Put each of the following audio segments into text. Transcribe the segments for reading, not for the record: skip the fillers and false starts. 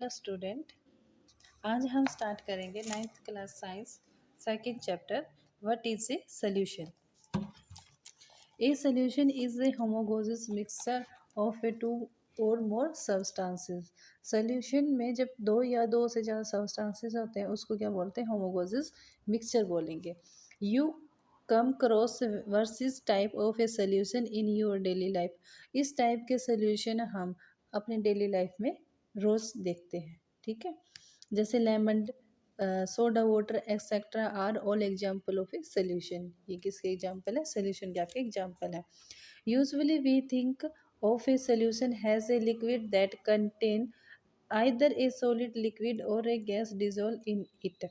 Hello student. आज हम start करेंगे 9th class science second chapter what is a solution. A solution is a homogeneous mixture of a two और more substances. Solution में जब दो या दो से ज़्यादा सब्सटेंसेस होते हैं उसको क्या बोलते हैं? होमोगोजियस मिक्सचर बोलेंगे। You come cross versus type of A solution in your daily life. इस टाइप के सॉल्यूशन हम अपने डेली लाइफ में रोज़ देखते हैं। ठीक है, जैसे lemon, soda water etcetera are all example of a solution. ये किसके एग्जाम्पल है? सोल्यूशन के आपके एग्जाम्पल है। Usually we think of a solution has a liquid that contain either a solid liquid or a gas dissolve in it.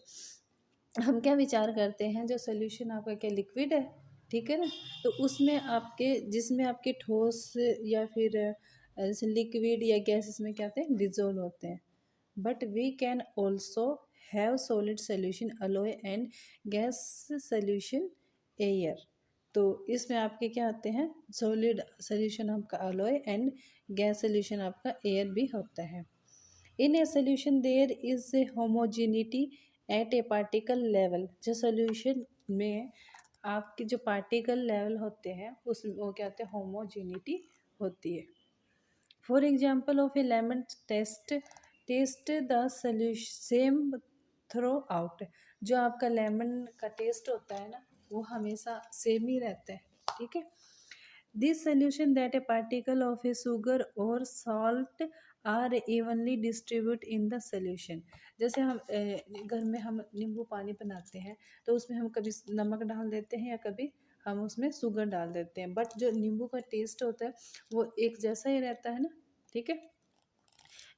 हम क्या विचार करते हैं? जो सोल्यूशन आपका क्या लिक्विड है, ठीक है ना, तो उसमें आपके जिसमें आपके ठोस या फिर लिक्विड या गैस इसमें क्या होते हैं? डिजोल्व होते हैं। But we can also have solid solution alloy and gas solution air. तो इसमें आपके क्या होते हैं? सॉलिड सोल्यूशन आपका अलोय एंड गैस सोल्यूशन आपका एयर भी होता है। In a solution there is a homogeneity at a particle level. जो सोल्यूशन में आपके जो पार्टिकल लेवल होते हैं उसमें वो क्या होते हैं? होमोजेनिटी होती है। For example of a lemon taste the same throughout. जो आपका लेमन का टेस्ट होता है ना, वो हमेशा सेम ही रहता है। ठीक है, this solution that a particle of a sugar और salt are evenly distribute in the solution. जैसे हम घर में हम नींबू पानी बनाते हैं तो उसमें हम कभी नमक डाल देते हैं या कभी हम उसमें शुगर डाल देते हैं, बट जो नींबू का टेस्ट होता है वो एक जैसा ही रहता है ना। ठीक है,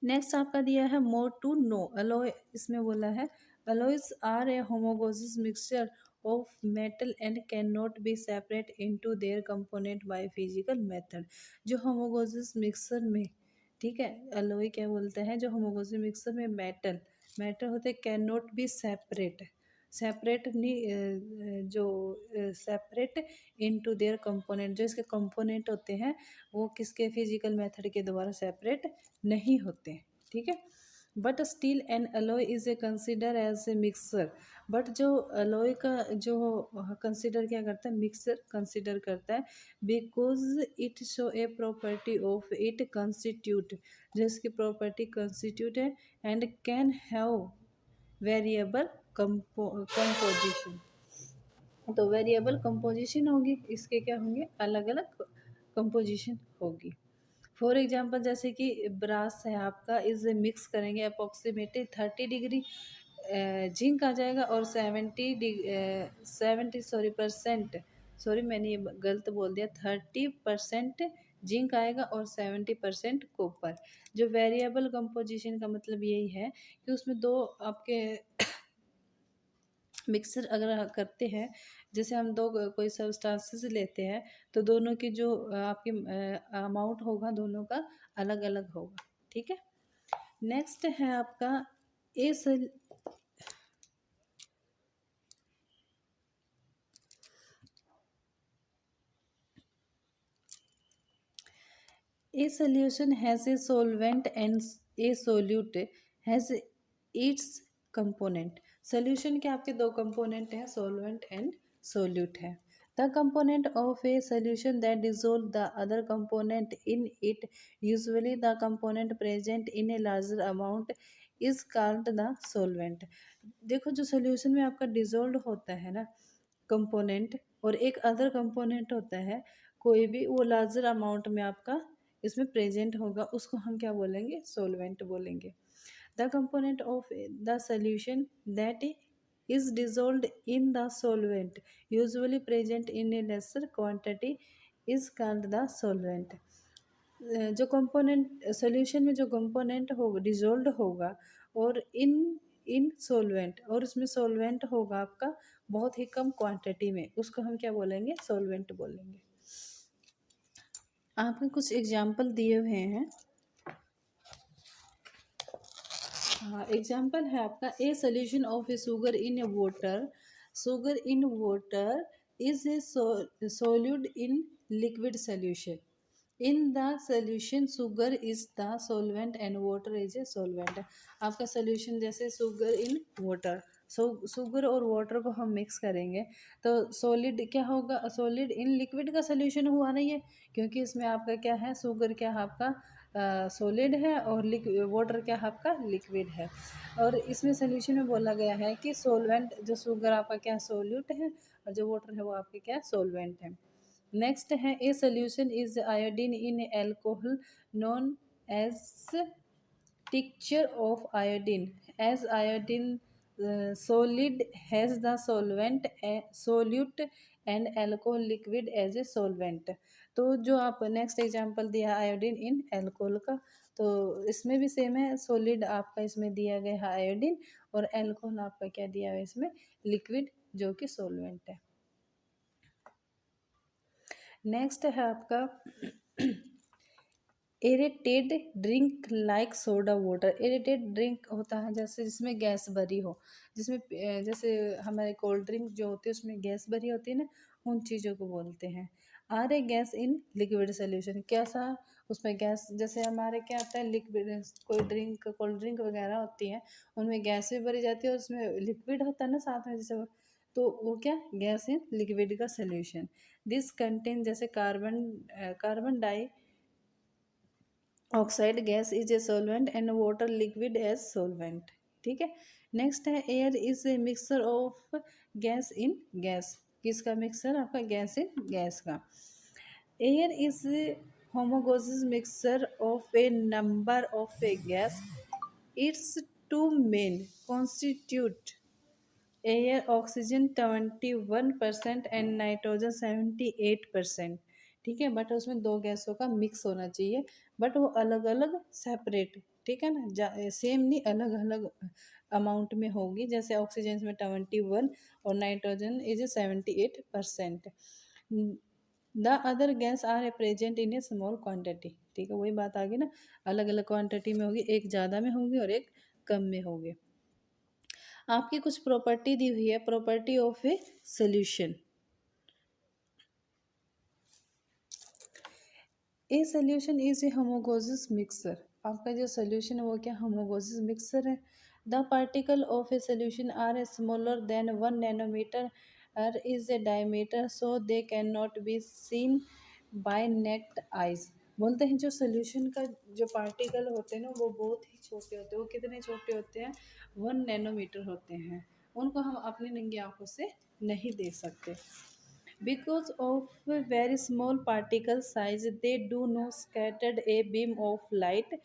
नेक्स्ट आपका दिया है मोर टू नो अलोय। इसमें बोला है alloys are a homogeneous mixture of metal and can not be separate into their component by physical method. जो होमोगोजियस मिक्सचर में, ठीक है, alloy क्या बोलते हैं? जो होमोगोजियस मिक्सचर में मेटल मेटल होते can not be separate separate नहीं, जो सेपरेट इनटू देयर कंपोनेंट, जो इसके कंपोनेंट होते हैं वो किसके? फिजिकल मेथड के द्वारा सेपरेट नहीं होते। ठीक है, but steel and alloy is a consider as a mixer. But जो अलॉय का जो कंसिडर क्या करता है? मिक्सर कंसिडर करता है, because it show a property of it constitute. जो इसकी प्रॉपर्टी कंस्टिट्यूट है and can have variable composition. तो वेरिएबल कंपोजिशन होगी, इसके क्या होंगे? अलग अलग कंपोजिशन होगी। फॉर एग्जाम्पल जैसे कि ब्रास है आपका, इस मिक्स करेंगे अप्रोक्सीमेटली 30 डिग्री जिंक आ जाएगा और 70 मैंने ये गलत बोल दिया, 30% जिंक आएगा और 70% कॉपर। जो वेरिएबल कंपोजिशन का मतलब यही है कि उसमें दो आपके मिक्सर अगर करते हैं, जैसे हम दो कोई सब्सटेंसेस लेते हैं तो दोनों की जो आपकी अमाउंट होगा दोनों का अलग अलग होगा। ठीक है, नेक्स्ट है आपका ए A solution has a solvent and a solute has its component. Solution के आपके दो component हैं, solvent and solute है। The component of a solution that dissolve the other component in it, usually the component present in a larger amount, is called the solvent. देखो, जो solution में आपका dissolved होता है ना कंपोनेंट, और एक अदर कंपोनेंट होता है कोई भी, वो लार्जर अमाउंट में आपका इसमें प्रेजेंट होगा, उसको हम क्या बोलेंगे? सोलवेंट बोलेंगे। The component of the solution that is dissolve in the solvent usually present in A laser quantity is called the solvent. जो कंपोनेंट सोल्यूशन में जो कंपोनेंट होगा डिजोल्व होगा और इन इन सोलवेंट, और उसमें सोलवेंट होगा आपका बहुत ही कम क्वांटिटी में, उसको हम क्या बोलेंगे? सोलवेंट बोलेंगे। आपके कुछ एग्जाम्पल दिए हुए हैं। हाँ, एग्जाम्पल है आपका a solution of a sugar in a water. Sugar in water is a solute in liquid solution. In the solution sugar is the solvent and water is a solvent. आपका solution जैसे sugar in water, sugar और water को हम mix करेंगे तो solid क्या होगा, solid in liquid का सोल्यूशन हुआ नहीं है, क्योंकि इसमें आपका क्या है, शुगर क्या है आपका सॉलिड है और वाटर क्या है आपका लिक्विड है। और इसमें सोल्यूशन में बोला गया है कि सॉल्वेंट जो शुगर आपका क्या सोल्यूट है और जो वाटर है वो आपके क्या सॉल्वेंट है। नेक्स्ट है a solution is iodine in alcohol known as tincture of iodine as iodine solid has the solvent solute and alcohol liquid as a solvent। तो जो आप नेक्स्ट एग्जांपल दिया आयोडीन इन एल्कोहल का, तो इसमें भी सेम है, सॉलिड आपका इसमें दिया गया है आयोडीन और एल्कोहल आपका क्या दिया है इसमें लिक्विड जो कि सॉल्वेंट है। नेक्स्ट है आपका aerated drink like soda water. Aerated drink होता है जैसे जिसमें गैस भरी हो, जिसमें जैसे हमारे कोल्ड ड्रिंक जो होती है उसमें गैस भरी होती है ना, उन चीज़ों को बोलते हैं। Or a gas in liquid solution, कैसा उसमें गैस, जैसे हमारे क्या होता है लिक्विड, कोई ड्रिंक कोल्ड ड्रिंक वगैरह होती है उनमें गैस भी भरी जाती है और उसमें लिक्विड होता है ना साथ में, जैसे तो वो क्या गैस इन लिक्विड का सोल्यूशन। दिस कंटेन जैसे carbon dioxide gas is a solvent and water liquid as solvent. ठीक है। नेक्स्ट है air is a mixture of gas in gas. किसका मिक्सर, आपका गैस इन गैस का। Air is homogeneous mixture of a number of a gas, it's two main constitute air oxygen 21% and nitrogen 78%। ठीक है, but उसमें दो गैसों का mix होना चाहिए, बट वो अलग अलग सेपरेट, ठीक है ना, सेम नहीं, अलग अलग अमाउंट में होगी। जैसे ऑक्सीजन में 21 और nitrogen is 78%। The other gas are a present in a small quantity. ठीक है, वही बात आ गई ना, अलग अलग क्वान्टिटी में होगी, एक ज़्यादा में होगी और एक कम में होगी। आपकी कुछ प्रॉपर्टी दी हुई है, property of a solution. A solution is a homogeneous mixture. आपका जो सोल्यूशन है वो क्या होमोगोसिस मिक्सर है। The particle of a solution are a smaller than 1 nanometre is a diameter so they can not be seen by naked eyes. बोलते हैं जो solution का जो पार्टिकल होते हैं ना वो बहुत ही छोटे होते हैं। वो कितने छोटे होते हैं, 1 नैनोमीटर होते हैं। उनको हम अपनी नंगी आंखों से नहीं देख सकते। Because of a very small particle size, they do not scatter a beam of light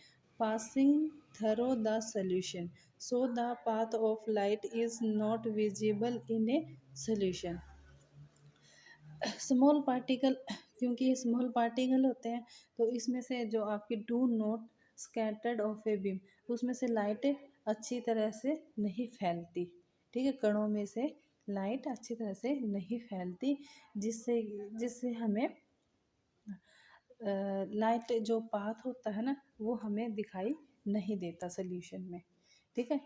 passing through the solution. So the path of light is not visible in a solution. Small particle, क्योंकि ये small particle होते हैं तो इसमें से जो आपकी do not scattered of a beam, उसमें से लाइट अच्छी तरह से नहीं फैलती। ठीक है, कणों में से लाइट अच्छी तरह से नहीं फैलती, जिससे जिससे हमें लाइट जो पाथ होता है ना वो हमें दिखाई नहीं देता सोल्यूशन में। ठीक है।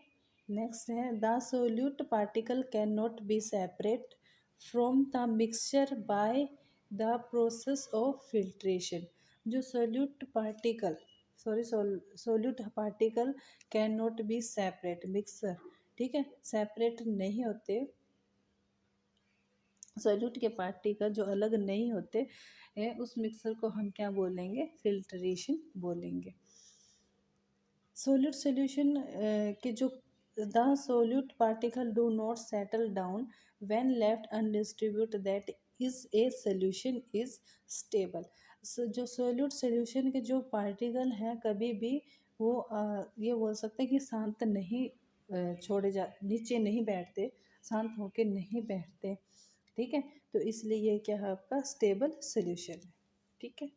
नेक्स्ट है the solute particle can not be separate from the mixture by the process of filtration. जो solute particle solute particle can not be separate mixture, ठीक है, सेपरेट नहीं होते, सोल्यूट के पार्टिकल जो अलग नहीं होते उस मिक्सर को हम क्या बोलेंगे, फिल्ट्रेशन बोलेंगे। सोल्यूट सोल्यूशन के जो the solute particle do not settle down when left undisturbed that is a solution is stable. जो सोल्यूट सोल्यूशन के जो पार्टिकल हैं कभी भी वो ये बोल सकते हैं कि शांत नहीं छोड़े जा, नीचे नहीं बैठते, शांत होके नहीं बैठते। ठीक है, तो इसलिए ये क्या है आपका स्टेबल सोल्यूशन है। ठीक है,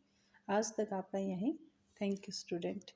आज तक आपका यहीं। Thank you student.